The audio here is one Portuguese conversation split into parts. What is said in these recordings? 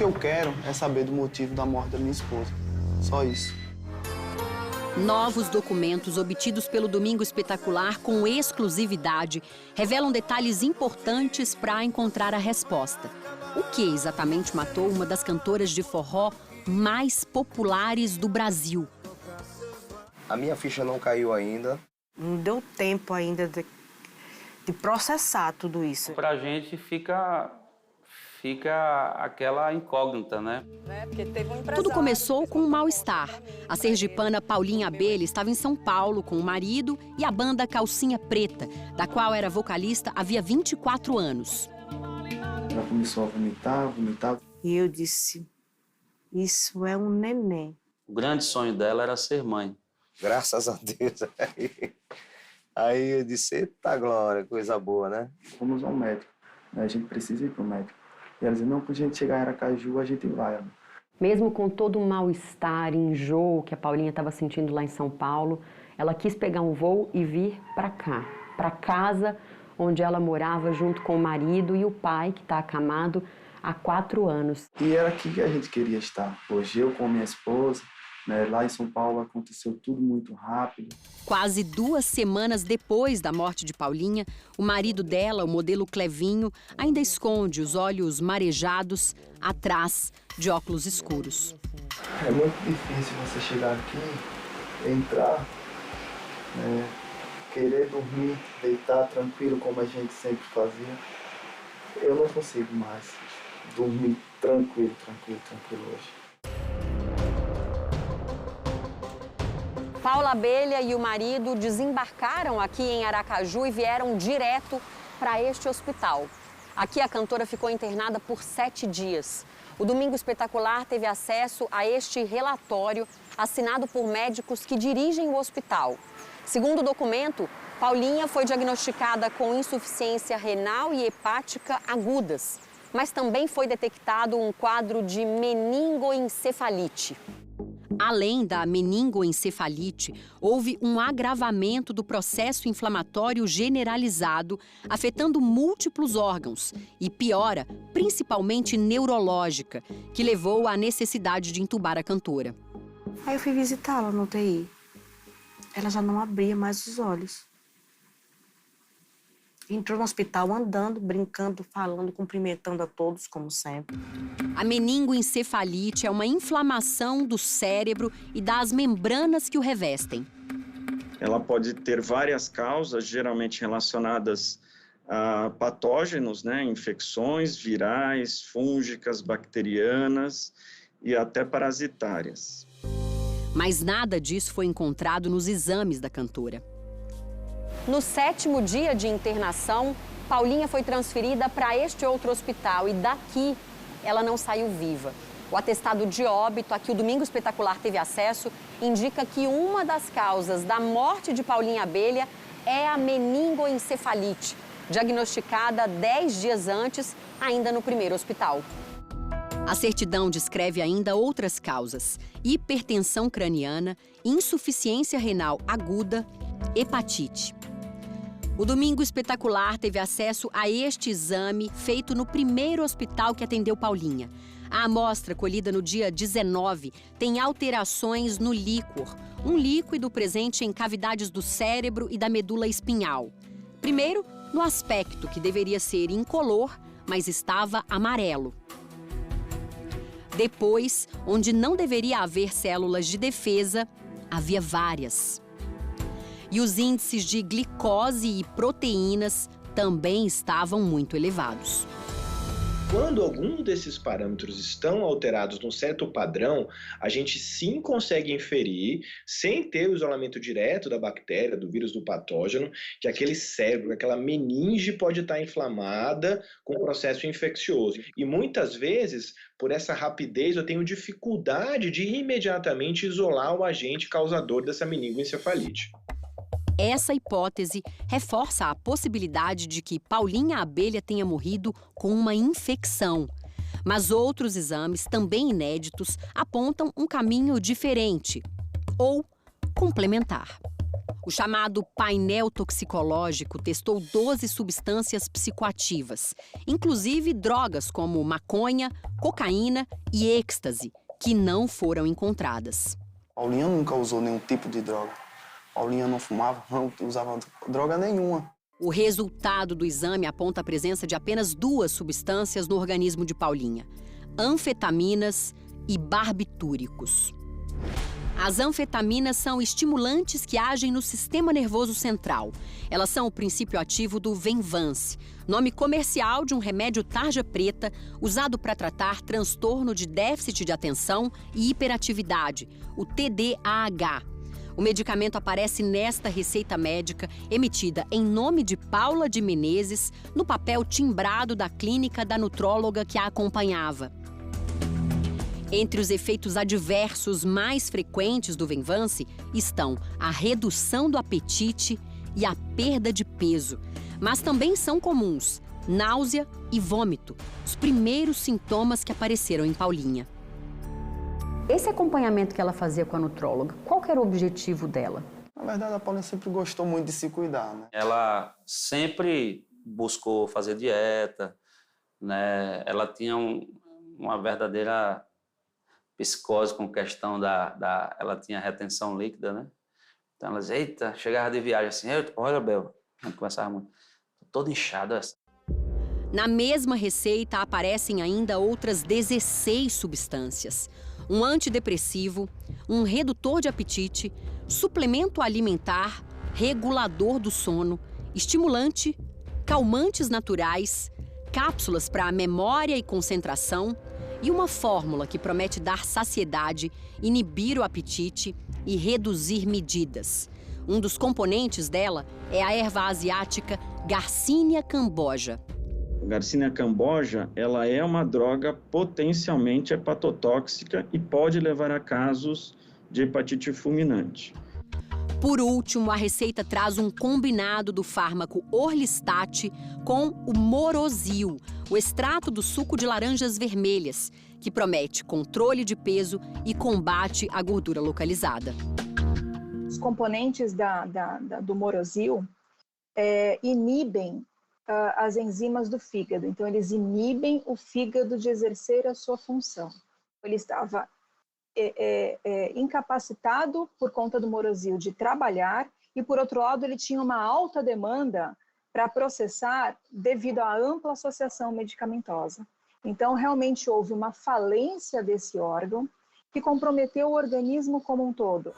que eu quero é saber do motivo da morte da minha esposa. Só isso. Novos documentos obtidos pelo Domingo Espetacular com exclusividade revelam detalhes importantes para encontrar a resposta. O que exatamente matou uma das cantoras de forró mais populares do Brasil? A minha ficha não caiu ainda. Não deu tempo ainda de processar tudo isso. Pra gente fica aquela incógnita, né? Tudo começou com um mal-estar. A sergipana Paulinha Abelha estava em São Paulo com o marido e a banda Calcinha Preta, da qual era vocalista havia 24 anos. Ela começou a vomitar. E eu disse, isso é um neném. O grande sonho dela era ser mãe. Graças a Deus. Aí eu disse, eita glória, coisa boa, né? Fomos ao médico, né? A gente precisa ir pro médico. E ela disse, não, quando a gente chegar em Aracaju, a gente vai. Amor. Mesmo com todo o mal-estar, enjoo que a Paulinha estava sentindo lá em São Paulo, ela quis pegar um voo e vir para cá, para casa onde ela morava junto com o marido e o pai, que está acamado há 4 anos. E era aqui que a gente queria estar. Hoje eu com minha esposa, né, lá em São Paulo aconteceu tudo muito rápido. Quase 2 semanas depois da morte de Paulinha, o marido dela, o modelo Clevinho, ainda esconde os olhos marejados atrás de óculos escuros. É muito difícil você chegar aqui, entrar, né, querer dormir, deitar tranquilo como a gente sempre fazia. Eu não consigo mais dormir tranquilo hoje. Paula Abelha e o marido desembarcaram aqui em Aracaju e vieram direto para este hospital. Aqui a cantora ficou internada por 7 dias. O Domingo Espetacular teve acesso a este relatório assinado por médicos que dirigem o hospital. Segundo o documento, Paulinha foi diagnosticada com insuficiência renal e hepática agudas, mas também foi detectado um quadro de meningoencefalite. Além da meningoencefalite, houve um agravamento do processo inflamatório generalizado, afetando múltiplos órgãos e piora, principalmente neurológica, que levou à necessidade de entubar a cantora. Aí eu fui visitá-la no UTI. Ela já não abria mais os olhos. Entrou no hospital andando, brincando, falando, cumprimentando a todos, como sempre. A meningoencefalite é uma inflamação do cérebro e das membranas que o revestem. Ela pode ter várias causas, geralmente relacionadas a patógenos, né? Infecções virais, fúngicas, bacterianas e até parasitárias. Mas nada disso foi encontrado nos exames da cantora. No 7º dia de internação, Paulinha foi transferida para este outro hospital e daqui ela não saiu viva. O atestado de óbito, a que o Domingo Espetacular teve acesso, indica que uma das causas da morte de Paulinha Abelha é a meningoencefalite, diagnosticada 10 dias antes, ainda no primeiro hospital. A certidão descreve ainda outras causas: hipertensão craniana, insuficiência renal aguda, hepatite. O Domingo Espetacular teve acesso a este exame feito no primeiro hospital que atendeu Paulinha. A amostra colhida no dia 19 tem alterações no líquor, um líquido presente em cavidades do cérebro e da medula espinhal. Primeiro, no aspecto, que deveria ser incolor, mas estava amarelo. Depois, onde não deveria haver células de defesa, havia várias. E os índices de glicose e proteínas também estavam muito elevados. Quando algum desses parâmetros estão alterados num certo padrão, a gente sim consegue inferir, sem ter o isolamento direto da bactéria, do vírus, do patógeno, que aquele cérebro, aquela meninge pode estar inflamada com um processo infeccioso. E muitas vezes, por essa rapidez, eu tenho dificuldade de imediatamente isolar o agente causador dessa meningoencefalite. Essa hipótese reforça a possibilidade de que Paulinha Abelha tenha morrido com uma infecção. Mas outros exames, também inéditos, apontam um caminho diferente ou complementar. O chamado painel toxicológico testou 12 substâncias psicoativas, inclusive drogas como maconha, cocaína e êxtase, que não foram encontradas. Paulinha nunca usou nenhum tipo de droga. Paulinha não fumava, não usava droga nenhuma. O resultado do exame aponta a presença de apenas 2 substâncias no organismo de Paulinha: anfetaminas e barbitúricos. As anfetaminas são estimulantes que agem no sistema nervoso central. Elas são o princípio ativo do Venvance, nome comercial de um remédio tarja preta usado para tratar transtorno de déficit de atenção e hiperatividade, o TDAH. O medicamento aparece nesta receita médica emitida em nome de Paula de Menezes, no papel timbrado da clínica da nutróloga que a acompanhava. Entre os efeitos adversos mais frequentes do Venvance estão a redução do apetite e a perda de peso. Mas também são comuns náusea e vômito, os primeiros sintomas que apareceram em Paulinha. Esse acompanhamento que ela fazia com a nutróloga, qual que era o objetivo dela? Na verdade, a Paulinha sempre gostou muito de se cuidar, né? Ela sempre buscou fazer dieta, né? Ela tinha uma verdadeira psicose com questão ela tinha retenção líquida, né? Então ela dizia, eita, chegava de viagem assim, olha, Bel, a gente conversava muito, tô toda inchada. Na mesma receita aparecem ainda outras 16 substâncias. Um antidepressivo, um redutor de apetite, suplemento alimentar, regulador do sono, estimulante, calmantes naturais, cápsulas para memória e concentração e uma fórmula que promete dar saciedade, inibir o apetite e reduzir medidas. Um dos componentes dela é a erva asiática Garcinia cambogia. Garcinia cambogia, ela é uma droga potencialmente hepatotóxica e pode levar a casos de hepatite fulminante. Por último, a receita traz um combinado do fármaco Orlistat com o Morozil, o extrato do suco de laranjas vermelhas, que promete controle de peso e combate à gordura localizada. Os componentes do Morozil inibem as enzimas do fígado. Então, eles inibem o fígado de exercer a sua função. Ele estava incapacitado por conta do Morozil de trabalhar e, por outro lado, ele tinha uma alta demanda para processar devido à ampla associação medicamentosa. Então, realmente houve uma falência desse órgão que comprometeu o organismo como um todo.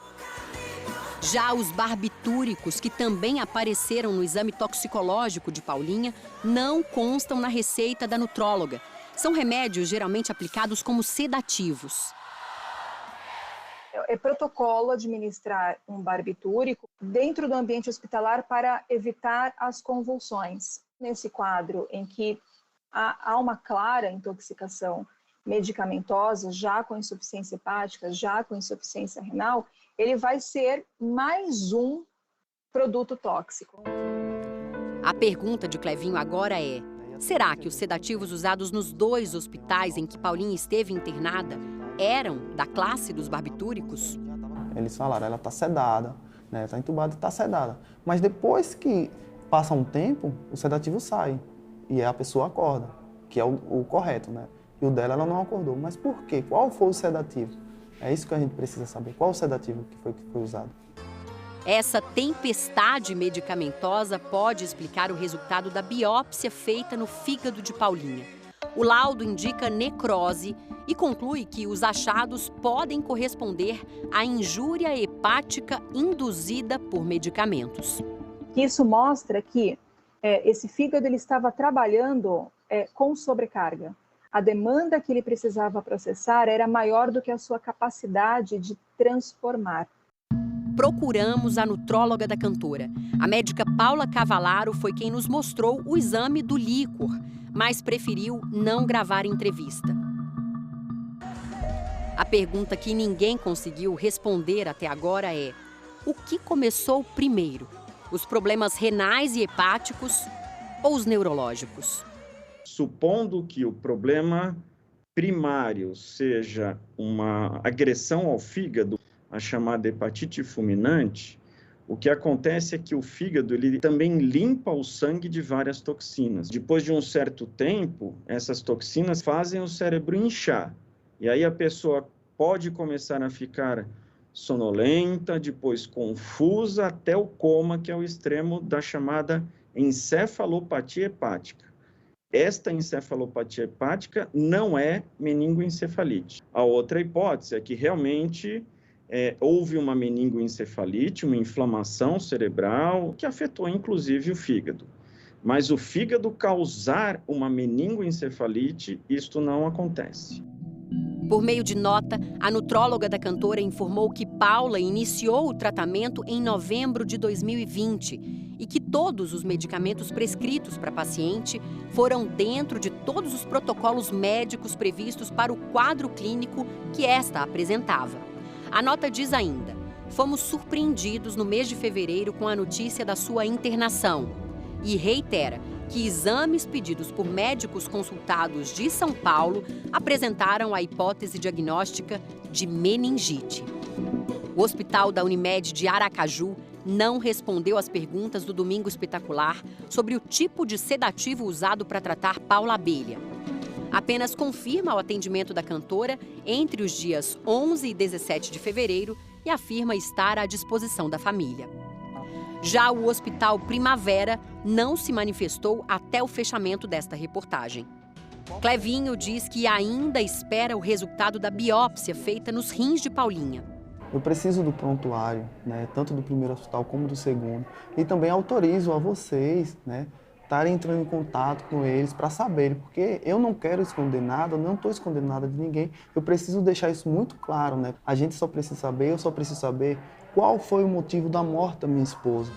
Já os barbitúricos, que também apareceram no exame toxicológico de Paulinha, não constam na receita da nutróloga. São remédios geralmente aplicados como sedativos. É protocolo administrar um barbitúrico dentro do ambiente hospitalar para evitar as convulsões. Nesse quadro em que há uma clara intoxicação medicamentosa, já com insuficiência hepática, já com insuficiência renal, ele vai ser mais um produto tóxico. A pergunta de Clevinho agora é: será que os sedativos usados nos 2 hospitais em que Paulinha esteve internada eram da classe dos barbitúricos? Eles falaram, ela está sedada, né? Está entubada e está sedada. Mas depois que passa um tempo, o sedativo sai e a pessoa acorda, que é o correto, né? E o dela, ela não acordou. Mas por quê? Qual foi o sedativo? É isso que a gente precisa saber. Qual o sedativo que foi usado? Essa tempestade medicamentosa pode explicar o resultado da biópsia feita no fígado de Paulinha. O laudo indica necrose e conclui que os achados podem corresponder à injúria hepática induzida por medicamentos. Isso mostra que esse fígado ele estava trabalhando com sobrecarga. A demanda que ele precisava processar era maior do que a sua capacidade de transformar. Procuramos a nutróloga da cantora. A médica Paula Cavalaro foi quem nos mostrou o exame do líquor, mas preferiu não gravar entrevista. A pergunta que ninguém conseguiu responder até agora é: o que começou primeiro? Os problemas renais e hepáticos ou os neurológicos? Supondo que o problema primário seja uma agressão ao fígado, a chamada hepatite fulminante, O que acontece é que o fígado ele também limpa o sangue de várias toxinas. Depois de um certo tempo, essas toxinas fazem o cérebro inchar. E aí a pessoa pode começar a ficar sonolenta, depois confusa, até o coma, que é o extremo da chamada encefalopatia hepática. Esta encefalopatia hepática não é meningoencefalite. A outra hipótese é que realmente houve uma meningoencefalite, uma inflamação cerebral, que afetou inclusive o fígado. Mas o fígado causar uma meningoencefalite, isto não acontece. Por meio de nota, a nutróloga da cantora informou que Paula iniciou o tratamento em novembro de 2020 e que todos os medicamentos prescritos para a paciente foram dentro de todos os protocolos médicos previstos para o quadro clínico que esta apresentava. A nota diz ainda: fomos surpreendidos no mês de fevereiro com a notícia da sua internação e reitera que exames pedidos por médicos consultados de São Paulo apresentaram a hipótese diagnóstica de meningite. O hospital da Unimed de Aracaju não respondeu às perguntas do Domingo Espetacular sobre o tipo de sedativo usado para tratar Paula Abelha. Apenas confirma o atendimento da cantora entre os dias 11 e 17 de fevereiro e afirma estar à disposição da família. Já o Hospital Primavera não se manifestou até o fechamento desta reportagem. Clevinho diz que ainda espera o resultado da biópsia feita nos rins de Paulinha. Eu preciso do prontuário, né, tanto do primeiro hospital como do segundo. E também autorizo a vocês, né, estarem entrando em contato com eles para saberem, porque eu não quero esconder nada, eu não estou escondendo nada de ninguém. Eu preciso deixar isso muito claro, né? A gente só precisa saber, eu só preciso saber qual foi o motivo da morte da minha esposa.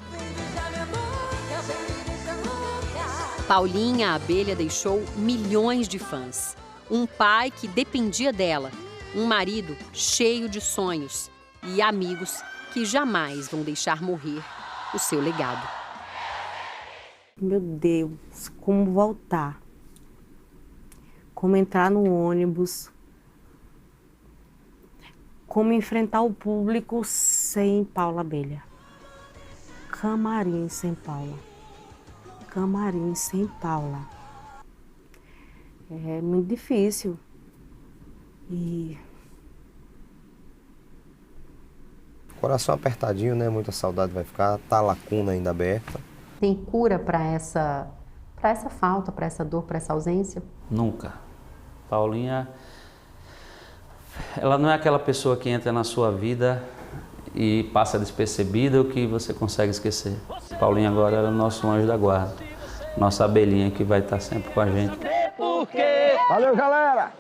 Paulinha Abelha deixou milhões de fãs. Um pai que dependia dela, um marido cheio de sonhos e amigos que jamais vão deixar morrer o seu legado. Meu Deus, como voltar? Como entrar no ônibus? Como enfrentar o público sem Paula Abelha? Camarim sem Paula. Camarim sem Paula. É muito difícil. E... Coração apertadinho, né? Muita saudade vai ficar, tá a lacuna ainda aberta. Tem cura para essa falta, para essa dor, para essa ausência? Nunca. Paulinha, ela não é aquela pessoa que entra na sua vida e passa despercebida ou que você consegue esquecer. Paulinha agora é o nosso anjo da guarda, nossa abelhinha que vai estar sempre com a gente. Valeu, galera!